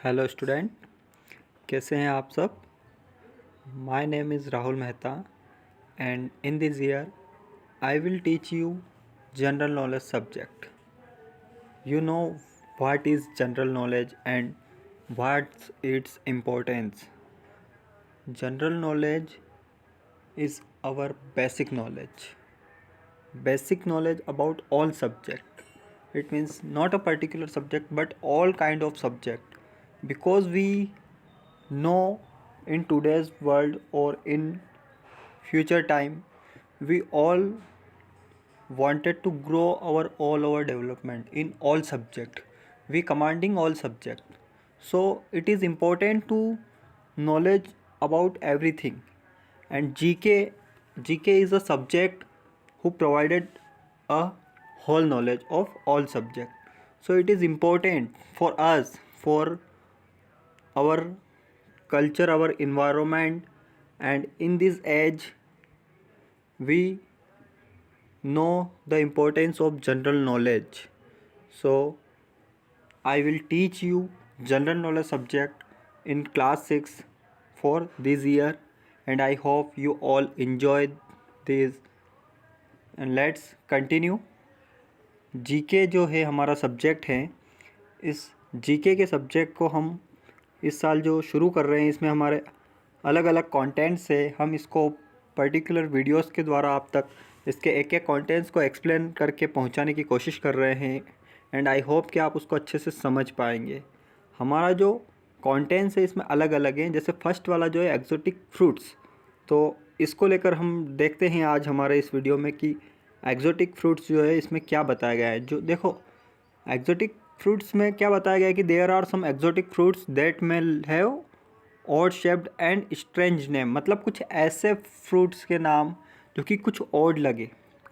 Hello student, कैसे हैं आप सब। My name is Rahul Mehta and in this year I will teach you general knowledge subject. You know what is general knowledge and what's its importance. General knowledge is our basic knowledge about all subject. It means not a particular subject but all kind of subject, because we know in today's world or in future time we all wanted to grow our development in all subject. We commanding all subject, so it is important to knowledge about everything. And gk is a subject who provided a whole knowledge of all subject. So it is important for us, for our culture, our environment, and in this age we know the importance of general knowledge. So I will teach you general knowledge subject in class 6 for this year, and I hope you all enjoyed this. And let's continue. GK जो है हमारा subject है, इस GK के subject को हम इस साल जो शुरू कर रहे हैं, इसमें हमारे अलग अलग कंटेंट्स है। हम इसको पर्टिकुलर वीडियोस के द्वारा आप तक इसके एक एक कंटेंट्स को एक्सप्लेन करके पहुंचाने की कोशिश कर रहे हैं, एंड आई होप कि आप उसको अच्छे से समझ पाएंगे। हमारा जो कंटेंट्स है इसमें अलग अलग हैं। जैसे फर्स्ट वाला जो है एक्जोटिक फ्रूट्स, तो इसको लेकर हम देखते हैं आज हमारे इस वीडियो में कि एक्जोटिक फ्रूट्स जो है इसमें क्या बताया गया है। जो देखो, एक्जोटिक फ्रूट्स में क्या बताया गया है कि there are some exotic fruits that may have odd shaped and strange name. मतलब कुछ ऐसे फ्रूट्स के नाम जो कि कुछ ऑड लगे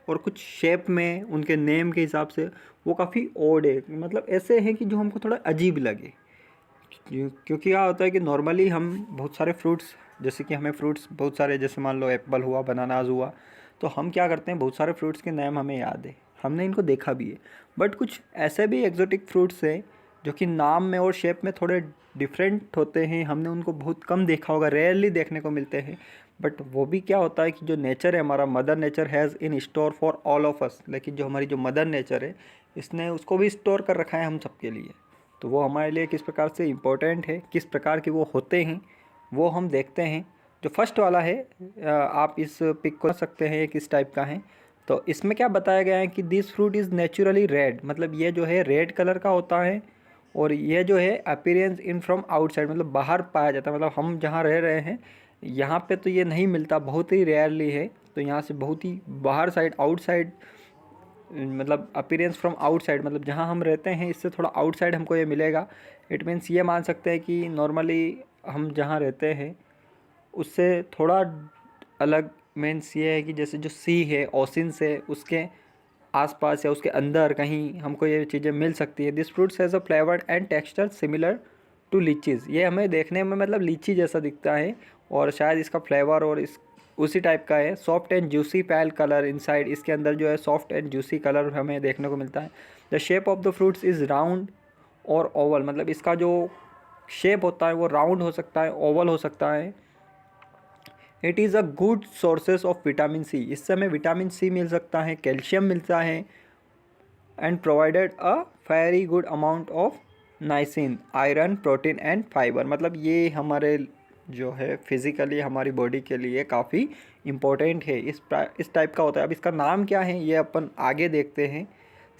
और कुछ शेप में उनके नेम के हिसाब से वो काफ़ी ऑड है, मतलब ऐसे हैं कि जो हमको थोड़ा अजीब लगे। क्योंकि क्या होता है कि नॉर्मली हम बहुत सारे फ्रूट्स, जैसे कि हमें फ्रूट्स बहुत सारे, जैसे मान लो एप्पल हुआ, बनानाज हुआ, तो हम क्या करते हैं, बहुत सारे फ्रूट्स के नाम हमें याद है, हमने इनको देखा भी है। बट कुछ ऐसे भी एक्जोटिक फ्रूट्स हैं जो कि नाम में और शेप में थोड़े डिफरेंट होते हैं, हमने उनको बहुत कम देखा होगा, रेयरली देखने को मिलते हैं। बट वो भी क्या होता है कि जो नेचर है हमारा, mother nature has in store for all of us. लेकिन जो हमारी जो मदर नेचर है, इसने उसको भी स्टोर कर रखा है हम सबके लिए। तो वो हमारे लिए किस प्रकार से इम्पोर्टेंट है, किस प्रकार के वो होते हैं, वो हम देखते हैं। जो फर्स्ट वाला है, आप इस पिक को सकते हैं किस टाइप का है। तो इसमें क्या बताया गया है कि this fruit is naturally red, मतलब ये जो है रेड कलर का होता है। और ये जो है अपीयरेंस इन फ्रॉम आउटसाइड, मतलब बाहर पाया जाता है। मतलब हम जहाँ रह रहे हैं यहाँ पे तो ये नहीं मिलता, बहुत ही रेयरली है। तो यहाँ से बहुत ही बाहर साइड, आउटसाइड, मतलब अपीयरेंस फ्रॉम आउटसाइड, मतलब जहाँ हम रहते हैं इससे थोड़ा आउटसाइड हमको ये मिलेगा। इट मीन्स ये मान सकते हैं कि नॉर्मली हम जहाँ रहते हैं उससे थोड़ा अलग। मीन्स ये है कि जैसे जो सी है, ओशन से उसके आसपास या उसके अंदर कहीं हमको ये चीज़ें मिल सकती है। This fruits has a flavour and texture similar to lychees. ये हमें देखने में मतलब लीची जैसा दिखता है, और शायद इसका फ्लेवर और इस उसी टाइप का है। Soft and juicy pale colour inside, इसके अंदर जो है सॉफ्ट एंड जूसी कलर हमें देखने को मिलता है। The shape of the fruits is round और ओवल, मतलब इसका जो शेप होता है वो राउंड हो सकता है, ओवल हो सकता है। It is a good sources of vitamin C, इससे हमें विटामिन सी मिल सकता है, कैल्शियम मिलता है, and provided a very good amount of niacin, iron, protein and fibre. मतलब ये हमारे जो है फिज़िकली हमारी बॉडी के लिए काफ़ी इम्पोर्टेंट है। इस टाइप का होता है। अब इसका नाम क्या है ये अपन आगे देखते हैं।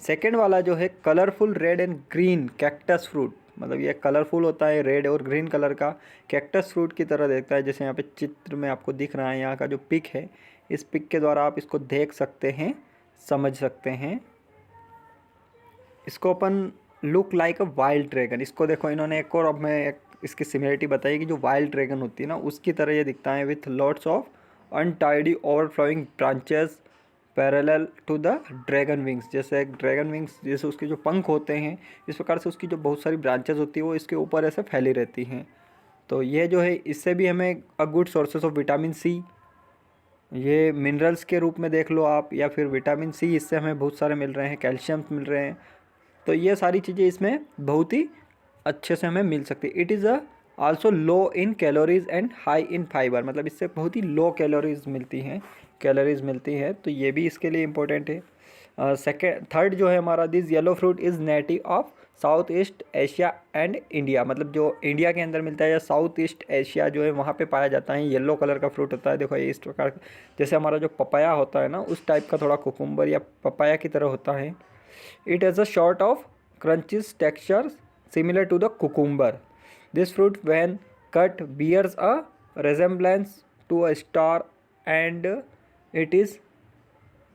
सेकेंड वाला जो है colourful red and green cactus fruit, मतलब ये कलरफुल होता है, रेड और ग्रीन कलर का, कैक्टस फ्रूट की तरह देखता है। जैसे यहाँ पे चित्र में आपको दिख रहा है, यहाँ का जो पिक है, इस पिक के द्वारा आप इसको देख सकते हैं, समझ सकते हैं। इसको अपन look like a wild dragon, इसको देखो इन्होंने एक और, अब मैं एक इसकी सिमिलरिटी बताई कि जो वाइल्ड ड्रैगन होती है ना, उसकी तरह ये दिखता है, with lots of untidy overflowing branches parallel to the dragon wings. जैसे एक ड्रैगन विंग्स, जैसे उसके जो पंख होते हैं, इस प्रकार से उसकी जो बहुत सारी ब्रांचेस होती है वो इसके ऊपर ऐसे फैली रहती हैं। तो ये जो है इससे भी हमें a good sources of vitamin C, ये मिनरल्स के रूप में देख लो आप, या फिर विटामिन सी इससे हमें बहुत सारे मिल रहे हैं, कैल्शियम मिल रहे हैं। तो ये सारी चीज़ें इसमें बहुत ही अच्छे से हमें मिल सकती है। It is also low in calories and high in fibre, मतलब इससे बहुत ही लो कैलोरीज मिलती हैं, तो ये भी इसके लिए इम्पोर्टेंट है। सेकेंड थर्ड जो है हमारा, this yellow fruit is native of south east Asia and India, मतलब जो इंडिया के अंदर मिलता है या साउथ ईस्ट एशिया जो है वहाँ पे पाया जाता है। येलो कलर का फ्रूट होता है, देखो ये इस प्रकार, जैसे हमारा जो पपाया होता है ना उस टाइप का, थोड़ा कुकुम्बर या पपाया की तरह होता है। It has a short of crunchies texture similar to the cucumber. This fruit when cut bears a resemblance to a star and it is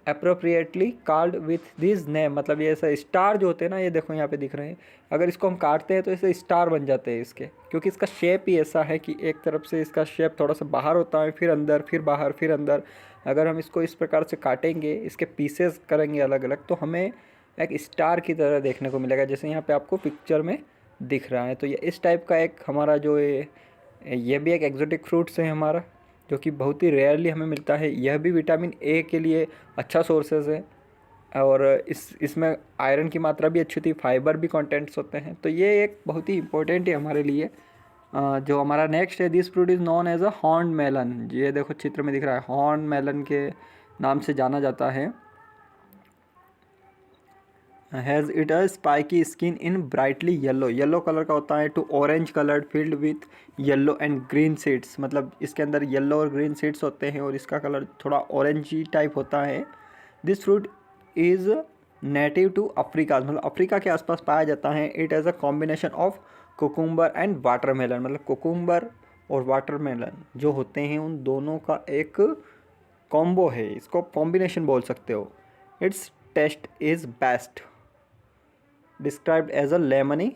appropriately called with this name, मतलब ये ऐसा star जो होते हैं ना, ये देखो यहाँ पे दिख रहे हैं, अगर इसको हम काटते हैं तो ऐसे स्टार बन जाते हैं इसके, क्योंकि इसका शेप ही ऐसा है कि एक तरफ से इसका शेप थोड़ा सा बाहर होता है, फिर अंदर, फिर बाहर, फिर अंदर। अगर हम इसको इस प्रकार से काटेंगे, इसके पीसेस करेंगे अलग अलग, तो हमें एक स्टार की तरह देखने को मिलेगा, जैसे यहाँ पे आपको पिक्चर में दिख रहा है। तो ये इस टाइप का एक हमारा जो ये भी एक एक्जोटिक फ्रूट्स है हमारा, जो कि बहुत ही रेयरली हमें मिलता है। यह भी विटामिन ए के लिए अच्छा सोर्सेज है, और इसमें आयरन की मात्रा भी अच्छी होती है, फाइबर भी कंटेंट्स होते हैं, तो ये एक बहुत ही इंपॉर्टेंट है हमारे लिए। जो हमारा नेक्स्ट है, this fruit is known as a horn melon, ये देखो चित्र में दिख रहा है, हॉर्न मेलन के नाम से जाना जाता है। Has it a spiky skin in brightly yellow colour का होता है, to orange coloured filled with yellow and green seeds, मतलब इसके अंदर येलो और ग्रीन सीड्स होते हैं और इसका कलर थोड़ा ऑरेंजी टाइप होता है। This fruit is native to Africa, मतलब अफ्रीका के आसपास पाया जाता है। It has a combination of cucumber and watermelon, मतलब कुकुम्बर और वाटरमेलन जो होते हैं उन दोनों का एक कॉम्बो है, इसको कॉम्बिनेशन बोल सकते हो। Its taste is best described as a lemony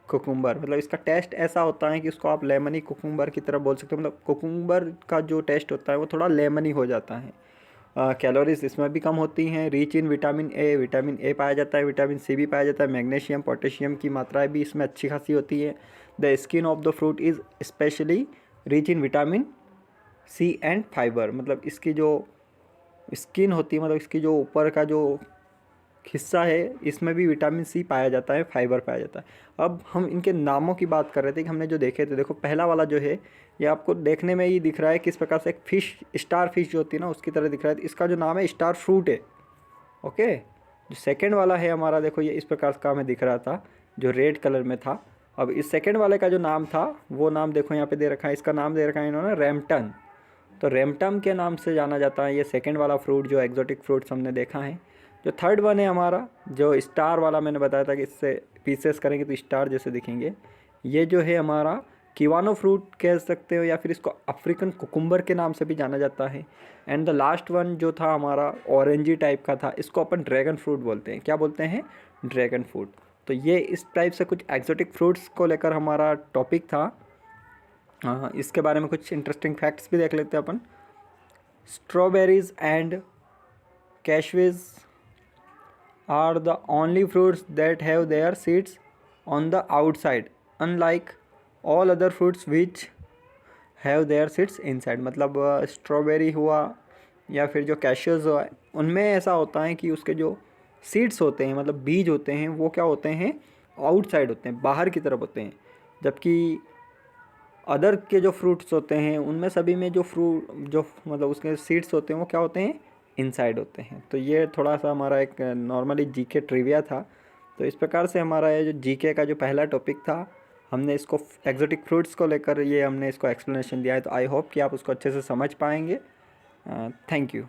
cucumber, मतलब इसका टेस्ट ऐसा होता है कि इसको आप लेमनी कुकुम्बर की तरह बोल सकते हो, मतलब कुकुम्बर का जो टेस्ट होता है वो थोड़ा लेमनी हो जाता है। कैलोरीज इसमें भी कम होती हैं। रिच इन विटामिन ए पाया जाता है, विटामिन सी भी पाया जाता है, मैग्नीशियम पोटेशियम की मात्राएं भी इसमें अच्छी खासी होती है। The skin of the fruit is specially rich in vitamin C and fibre, मतलब इसकी जो स्किन होती है, मतलब इसकी जो ऊपर का जो हिस्सा है, इसमें भी विटामिन सी पाया जाता है, फाइबर पाया जाता है। अब हम इनके नामों की बात कर रहे थे कि हमने जो देखे थे, देखो पहला वाला जो है ये आपको देखने में ही दिख रहा है किस प्रकार से, एक फ़िश, स्टार फिश जो होती है ना उसकी तरह दिख रहा है, तो इसका जो नाम है स्टार फ्रूट है। ओके, जो सेकेंड वाला है हमारा, देखो ये इस प्रकार का हमें दिख रहा था जो रेड कलर में था। अब इस सेकेंड वाले का जो नाम था वो नाम देखो यहाँ पे दे रखा है, इसका नाम दे रखा है इन्होंने रैम्पटन, तो रैम्पटम के नाम से जाना जाता है ये सेकेंड वाला फ्रूट जो एक्जोटिक फ्रूट्स हमने देखा है। जो थर्ड वन है हमारा, जो स्टार वाला मैंने बताया था कि इससे पीसेस करेंगे तो स्टार जैसे दिखेंगे, ये जो है हमारा किवानो फ्रूट कह सकते हो, या फिर इसको अफ्रीकन कुकुम्बर के नाम से भी जाना जाता है। एंड द लास्ट वन जो था हमारा ऑरेंजी टाइप का था, इसको अपन ड्रैगन फ्रूट बोलते हैं। क्या बोलते हैं? Dragon fruit. तो ये इस टाइप से कुछ एक्जोटिक फ्रूट्स को लेकर हमारा टॉपिक था। इसके बारे में कुछ इंटरेस्टिंग फैक्ट्स भी देख लेते हैं अपन। Strawberries and cashews are the only fruits that have their seeds on the outside, unlike all other fruits which have their seeds inside, मतलब स्ट्रॉबेरी हुआ या फिर जो कैशेज़ हुआ, उनमें ऐसा होता है कि उसके जो सीड्स होते हैं, मतलब बीज होते हैं, वो क्या होते हैं? आउटसाइड होते हैं, बाहर की तरफ होते हैं। जबकि अदर के जो फ्रूट्स होते हैं उनमें सभी में जो मतलब उसके सीड्स होते हैं वो क्या होते हैं? इनसाइड होते हैं। तो ये थोड़ा सा हमारा एक नॉर्मली जीके ट्रिविया था। तो इस प्रकार से हमारा ये जो जीके का जो पहला टॉपिक था, हमने इसको एक्जोटिक फ्रूट्स को लेकर ये हमने इसको एक्सप्लेनेशन दिया है। तो आई होप कि आप उसको अच्छे से समझ पाएंगे। Thank you.